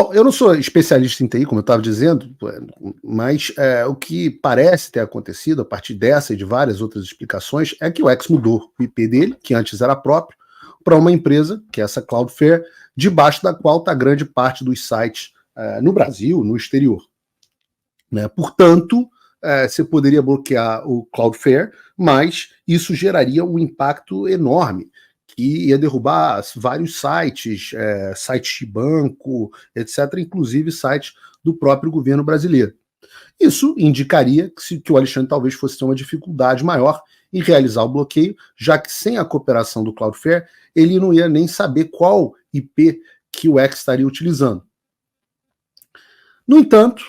Bom, eu não sou especialista em TI, como eu estava dizendo, mas o que parece ter acontecido a partir dessa e de várias outras explicações é que o X mudou o IP dele, que antes era próprio, para uma empresa, que é essa Cloudflare, debaixo da qual está grande parte dos sites no Brasil, no exterior. Né? Portanto, você poderia bloquear o Cloudflare, mas isso geraria um impacto enorme, que ia derrubar vários sites, sites de banco, etc., inclusive sites do próprio governo brasileiro. Isso indicaria que o Alexandre talvez fosse ter uma dificuldade maior em realizar o bloqueio, já que sem a cooperação do Cloudflare, ele não ia nem saber qual IP que o X estaria utilizando. No entanto,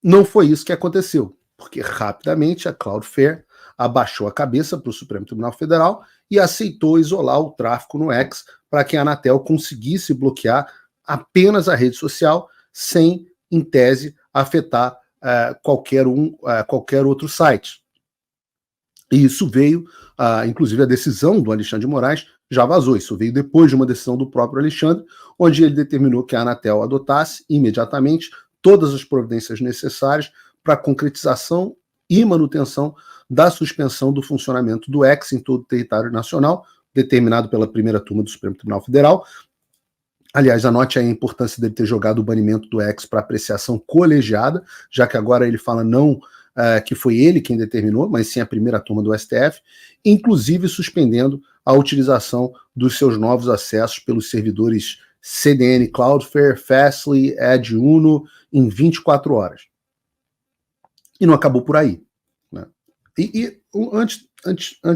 não foi isso que aconteceu, porque rapidamente a Cloudflare abaixou a cabeça para o Supremo Tribunal Federal e aceitou isolar o tráfico no X para que a Anatel conseguisse bloquear apenas a rede social sem, em tese, afetar qualquer outro site. E isso veio, inclusive a decisão do Alexandre de Moraes já vazou, isso veio depois de uma decisão do próprio Alexandre, onde ele determinou que a Anatel adotasse imediatamente todas as providências necessárias para a concretização e manutenção da suspensão do funcionamento do X em todo o território nacional, determinado pela primeira turma do Supremo Tribunal Federal. Aliás, anote aí a importância dele ter jogado o banimento do X para apreciação colegiada, já que agora ele fala não que foi ele quem determinou, mas sim a primeira turma do STF, inclusive suspendendo a utilização dos seus novos acessos pelos servidores CDN Cloudflare, Fastly, Edge Uno, em 24 horas. E não acabou por aí. Né? Antes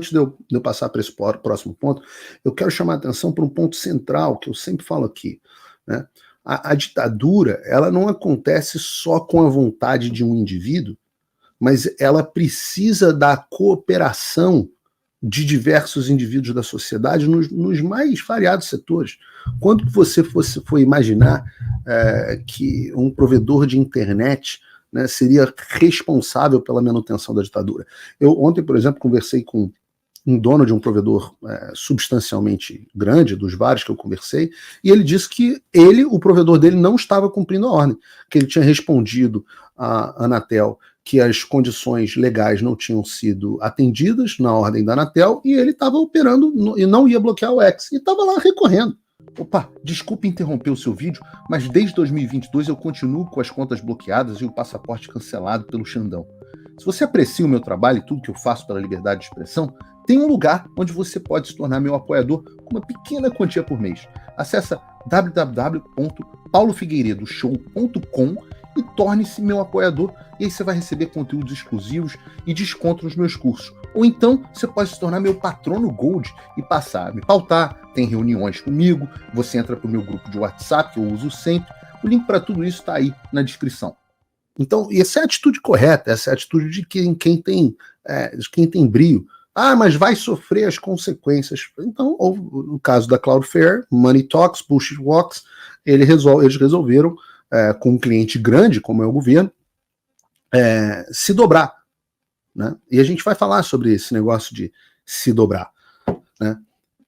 de eu passar para esse próximo ponto, eu quero chamar a atenção para um ponto central que eu sempre falo aqui. Né? A ditadura, ela não acontece só com a vontade de um indivíduo, mas ela precisa da cooperação de diversos indivíduos da sociedade nos mais variados setores. Quando você for imaginar que um provedor de internet, né, seria responsável pela manutenção da ditadura? Eu ontem, por exemplo, conversei com um dono de um provedor substancialmente grande, dos vários que eu conversei, e ele disse que o provedor dele, não estava cumprindo a ordem, que ele tinha respondido à Anatel que as condições legais não tinham sido atendidas na ordem da Anatel, e ele estava operando e não ia bloquear o X, e estava lá recorrendo. Opa, desculpe interromper o seu vídeo, mas desde 2022 eu continuo com as contas bloqueadas e o passaporte cancelado pelo Xandão. Se você aprecia o meu trabalho e tudo que eu faço pela liberdade de expressão, tem um lugar onde você pode se tornar meu apoiador com uma pequena quantia por mês. Acesse www.paulofigueiredoshow.com e torne-se meu apoiador, e aí você vai receber conteúdos exclusivos e desconto nos meus cursos. Ou então você pode se tornar meu patrono Gold e passar a me pautar, tem reuniões comigo, você entra para o meu grupo de WhatsApp, que eu uso sempre. O link para tudo isso está aí na descrição. Então, essa é a atitude correta, essa é a atitude de quem tem brio. Mas vai sofrer as consequências. Então, no caso da Cloudflare, Money Talks, Bullshit Walks, eles resolveram, com um cliente grande, como é o governo, se dobrar. Né? E a gente vai falar sobre esse negócio de se dobrar. Né?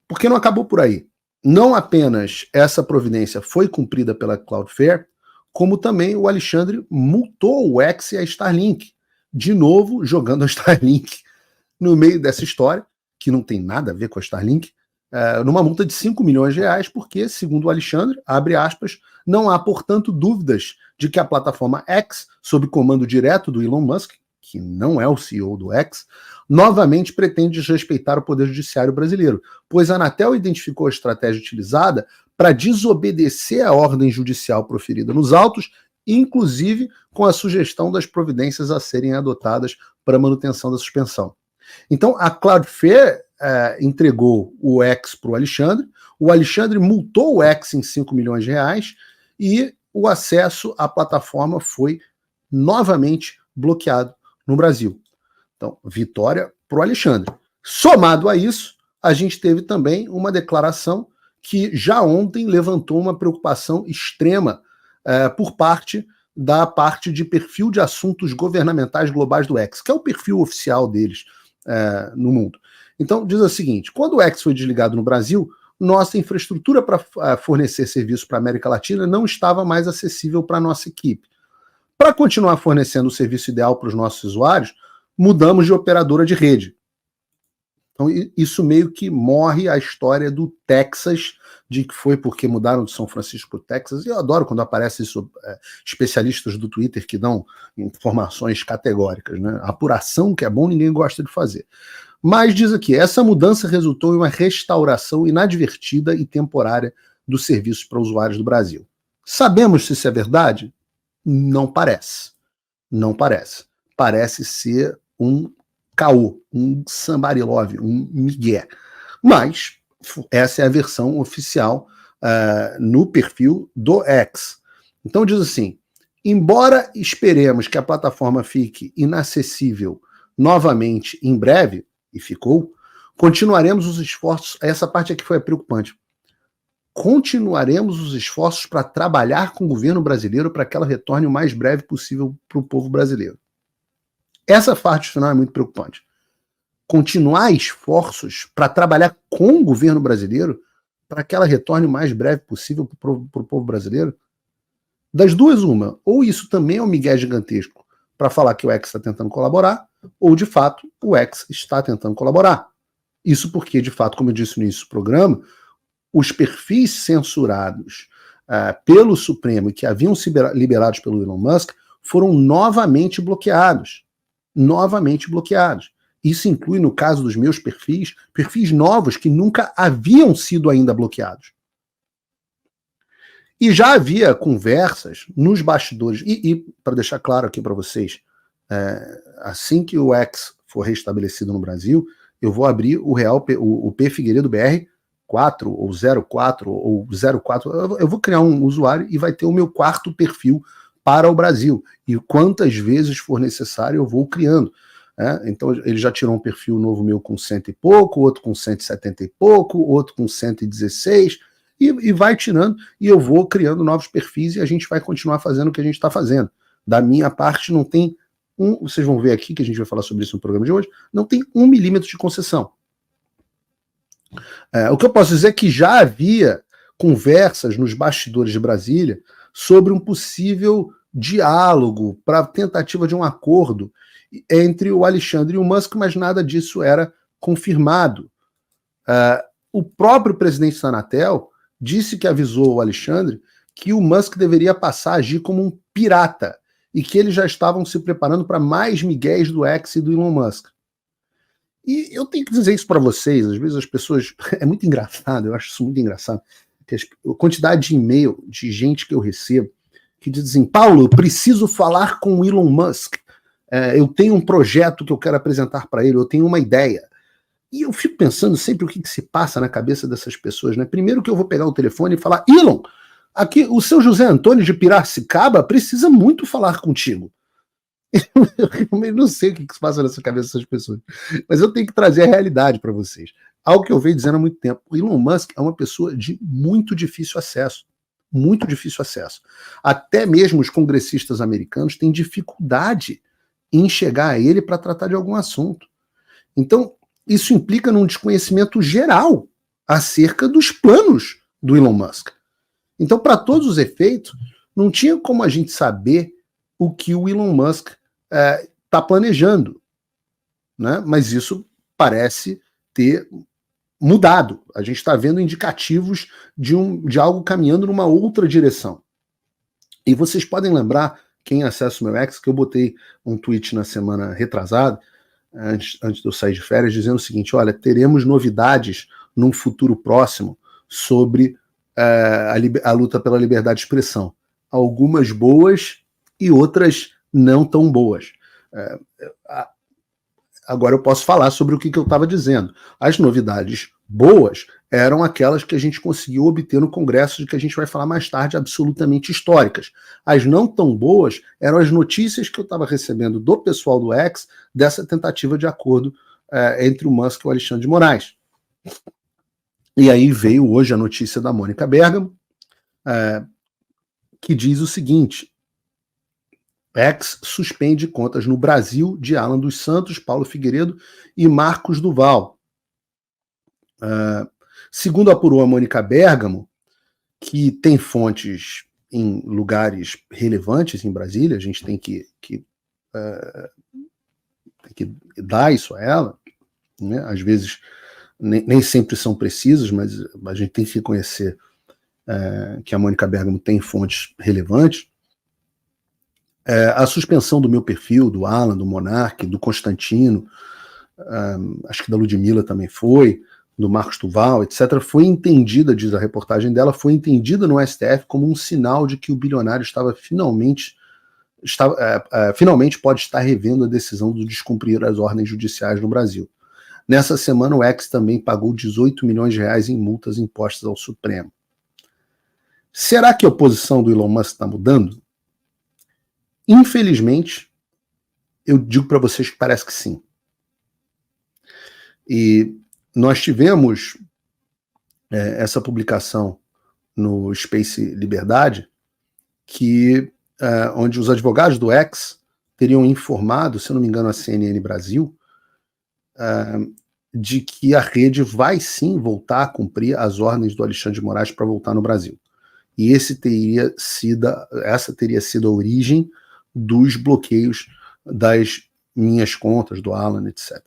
Porque não acabou por aí. Não apenas essa providência foi cumprida pela Cloudflare, como também o Alexandre multou o X e a Starlink, de novo jogando a Starlink no meio dessa história, que não tem nada a ver com a Starlink, numa multa de 5 milhões de reais, porque, segundo o Alexandre, abre aspas, não há, portanto, dúvidas de que a plataforma X, sob comando direto do Elon Musk, que não é o CEO do X, novamente pretende desrespeitar o Poder Judiciário brasileiro, pois a Anatel identificou a estratégia utilizada para desobedecer a ordem judicial proferida nos autos, inclusive com a sugestão das providências a serem adotadas para a manutenção da suspensão. Então, a Cloudflare entregou o X para o Alexandre multou o X em 5 milhões de reais e o acesso à plataforma foi novamente bloqueado no Brasil. Então, vitória para o Alexandre. Somado a isso, a gente teve também uma declaração que já ontem levantou uma preocupação extrema por parte da parte de perfil de assuntos governamentais globais do X, que é o perfil oficial deles no mundo. Então, diz o seguinte, quando o X foi desligado no Brasil, nossa infraestrutura para fornecer serviço para a América Latina não estava mais acessível para a nossa equipe. Para continuar fornecendo o serviço ideal para os nossos usuários, mudamos de operadora de rede. Então, isso meio que morre a história do Texas, de que foi porque mudaram de São Francisco para o Texas. E eu adoro quando aparecem especialistas do Twitter que dão informações categóricas, né? Apuração, que é bom, ninguém gosta de fazer. Mas diz aqui, essa mudança resultou em uma restauração inadvertida e temporária dos serviços para usuários do Brasil. Sabemos se isso é verdade? Não parece. Não parece. Parece ser um caô, um somebody love, um migué. Mas essa é a versão oficial no perfil do X. Então diz assim, embora esperemos que a plataforma fique inacessível novamente em breve, e ficou, continuaremos os esforços, essa parte aqui foi preocupante, continuaremos os esforços para trabalhar com o governo brasileiro para que ela retorne o mais breve possível para o povo brasileiro. Essa parte final é muito preocupante. Continuar esforços para trabalhar com o governo brasileiro para que ela retorne o mais breve possível para o povo brasileiro? Das duas, uma. Ou isso também é um migué gigantesco para falar que o X está tentando colaborar, ou, de fato, o X está tentando colaborar. Isso porque, de fato, como eu disse no início do programa, os perfis censurados pelo Supremo e que haviam sido liberados pelo Elon Musk foram novamente bloqueados. Novamente bloqueados. Isso inclui, no caso dos meus perfis novos que nunca haviam sido ainda bloqueados. E já havia conversas nos bastidores, e para deixar claro aqui para vocês, assim que o X for restabelecido no Brasil, eu vou abrir o P Figueiredo BR 4 ou 04 ou 04, eu vou criar um usuário e vai ter o meu quarto perfil para o Brasil. E quantas vezes for necessário eu vou criando. Então ele já tirou um perfil novo meu com 100 e pouco, outro com 170 e pouco, outro com 116, e vai tirando, e eu vou criando novos perfis e a gente vai continuar fazendo o que a gente está fazendo. Da minha parte não tem vocês vão ver aqui que a gente vai falar sobre isso no programa de hoje, não tem 1 milímetro de concessão. O que eu posso dizer é que já havia conversas nos bastidores de Brasília sobre um possível diálogo para tentativa de um acordo entre o Alexandre e o Musk, mas nada disso era confirmado. O próprio presidente da Anatel disse que avisou o Alexandre que o Musk deveria passar a agir como um pirata e que eles já estavam se preparando para mais migués do X e do Elon Musk. E eu tenho que dizer isso para vocês, às vezes as pessoas... É muito engraçado, eu acho isso muito engraçado. A quantidade de e-mail de gente que eu recebo que diz assim, Paulo, eu preciso falar com o Elon Musk, eu tenho um projeto que eu quero apresentar para ele, eu tenho uma ideia. E eu fico pensando sempre o que se passa na cabeça dessas pessoas, né? Primeiro que eu vou pegar o telefone e falar, Elon, aqui o seu José Antônio de Piracicaba precisa muito falar contigo. Eu realmente não sei o que se passa nessa cabeça dessas pessoas, mas eu tenho que trazer a realidade para vocês. Algo que eu venho dizendo há muito tempo. O Elon Musk é uma pessoa de muito difícil acesso. Muito difícil acesso. Até mesmo os congressistas americanos têm dificuldade em chegar a ele para tratar de algum assunto. Então, isso implica num desconhecimento geral acerca dos planos do Elon Musk. Então, para todos os efeitos, não tinha como a gente saber o que o Elon Musk está planejando, né? Mas isso parece ter mudado. A gente está vendo indicativos de algo caminhando numa outra direção. E vocês podem lembrar, quem acessa o meu X, que eu botei um tweet na semana retrasada, antes de eu sair de férias, dizendo o seguinte, olha, teremos novidades num futuro próximo sobre a luta pela liberdade de expressão. Algumas boas e outras não tão boas. Agora eu posso falar sobre o que eu estava dizendo. As novidades boas eram aquelas que a gente conseguiu obter no Congresso, de que a gente vai falar mais tarde, absolutamente históricas. As não tão boas eram as notícias que eu estava recebendo do pessoal do X dessa tentativa de acordo entre o Musk e o Alexandre de Moraes. E aí veio hoje a notícia da Mônica Bergamo, que diz o seguinte: X suspende contas no Brasil de Alan dos Santos, Paulo Figueiredo e Marcos Duval. Segundo apurou a Mônica Bergamo, que tem fontes em lugares relevantes em Brasília, a gente tem que dar isso a ela, né? Às vezes nem sempre são precisas, mas a gente tem que reconhecer que a Mônica Bergamo tem fontes relevantes. A suspensão do meu perfil, do Alan, do Monark, do Constantino, acho que da Ludmilla também foi, do Marcos Duval, etc., foi entendida, diz a reportagem dela, foi entendida no STF como um sinal de que o bilionário finalmente pode estar revendo a decisão de descumprir as ordens judiciais no Brasil. Nessa semana, o X também pagou 18 milhões de reais em multas impostas ao Supremo. Será que a oposição do Elon Musk está mudando? Infelizmente, eu digo para vocês que parece que sim. E nós tivemos essa publicação no Space Liberdade, onde os advogados do X teriam informado, se eu não me engano, a CNN Brasil, de que a rede vai sim voltar a cumprir as ordens do Alexandre de Moraes para voltar no Brasil. E essa teria sido a origem dos bloqueios das minhas contas, do Alan, etc.